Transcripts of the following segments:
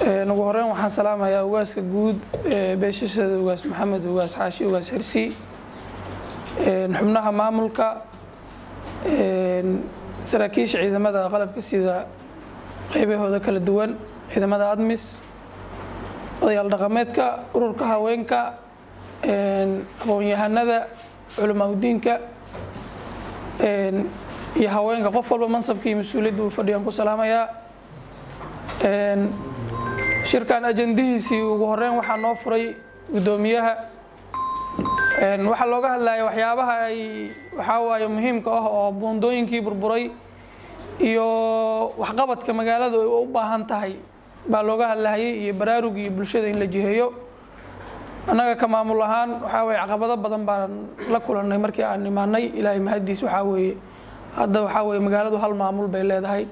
ugu horreyn waxaan salaamayaa ugaaska guud beeshashada ugaas maxamed ugaas xaashi ugaas xirsi xubnaha maamulka saraakiisha ciidamada qalabka sida qaybahooda kala duwan ciidamada admis odayaal dhaqameedka ururka haweenka aqoon-yahanada culamaa udiinka iyo haweenka qof walba mansabkii mas'uuliyadda uu fadhiyaan ku salaamayaa shirkan ajandihiisii ugu horreyn waxaa noo furay gudoomiyaha waxaa looga hadlayaa waxyaabaha waxaa waaye muhiimka ah oo buundooyinkii burburay iyo waxqabadka magaaladu ay u baahan tahay baa looga hadlayay iyo baraarug iyo bulshada in la jiheeyo annaga ka maamul ahaan waxaa weeye caqabado badan baan la kulannay markii aan imaanay ilaahay mahadiis waxaa weeye hadda waxaa weeye magaaladu hal maamul bay leedahay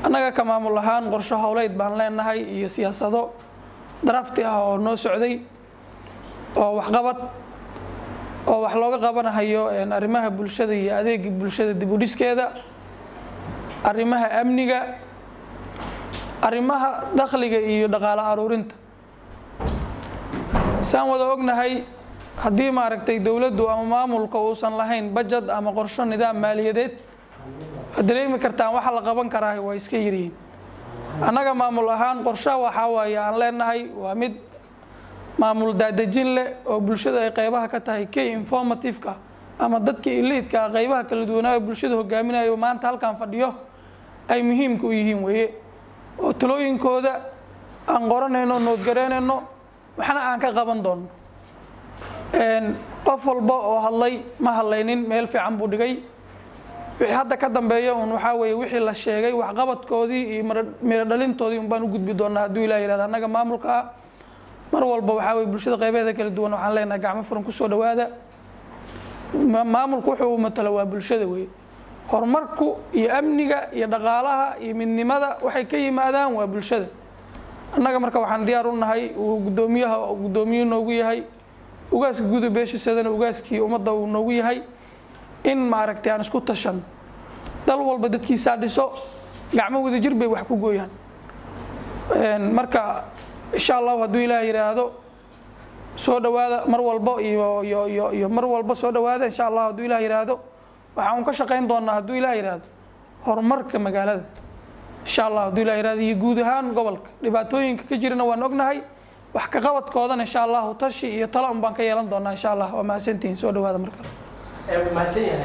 annaga ka maamul ahaan qorshe howleed baan leenahay iyo siyaasado drafti ah oo noo socday oo waxqabad oo wax looga qabanayo arrimaha bulshada iyo adeega bulshada dib u dhiskeeda arrimaha amniga arrimaha dakhliga iyo dhaqaale aruurinta saan wada ognahay haddii maaragtay dawladdu ama maamulka uusan lahayn budget ama qorshe nidaam maaliyadeed dareemi kartaan waxa la qaban karaa waa iska yiriin annaga maamul ahaan qorshe waxa waaye aan leenahay waa mid maamul daadajin leh oo bulshada ay qaybaha ka tahay key informative-ka ama dadka elite-ka qaybaha kala duwanaa bulshada hogaaminayo maanta halkan fadhiyo ay muhiimka u yihiin weeye oo talooyinkooda aan qoranayno noodgareynayno waxna aan ka qaban doono qof walba oo hadlay ma hadlaynin meel fiican buu dhigay wixii hadda ka dambeeya waxaa weeye wixii la sheegay waxqabadkoodii iyo miro dhalintoodii baan u gudbi doonaa hadduu ilaahay yiraahdo annaga maamulka mar walba waxaa weeye bulshada qaybaheeda kala duwan waxaan leenahay gacmo furan ku soo dhawaada maamulku wuxuu matalo waa bulshada weeye horumarku iyo amniga iyo dhaqaalaha iyo midnimada waxay ka yimaadaan waa bulshada annaga marka waxaan diyaar u nahay uu gudoomiye noogu yahay ugaaska guud beeshisadana ugaaskii ummadda uu noogu yahay in maaragtay aan isku tashan dal walba dadkiisa dhiso gacmo wada jir bay wax ku gooyaan marka insha Allah hadduu ilaahay yiraahdo soo dhawaada mar walba iyo mar walba soo dhawaada insha Allah hadduu ilaahay yiraahdo waxaan ka shaqeyn doonaa hadduu ilaahay yiraahdo horumarka magaalada insha Allah hadduu ilaahay yiraahdo iyo guud ahaan gobolka dhibaatooyinka ka jirana waan ognahay wax ka qabadkoodana insha Allah tashi iyo talo baan ka yeelan doonaa insha Allah waa mahadsantihiin soo dhawaada markale ما تنهي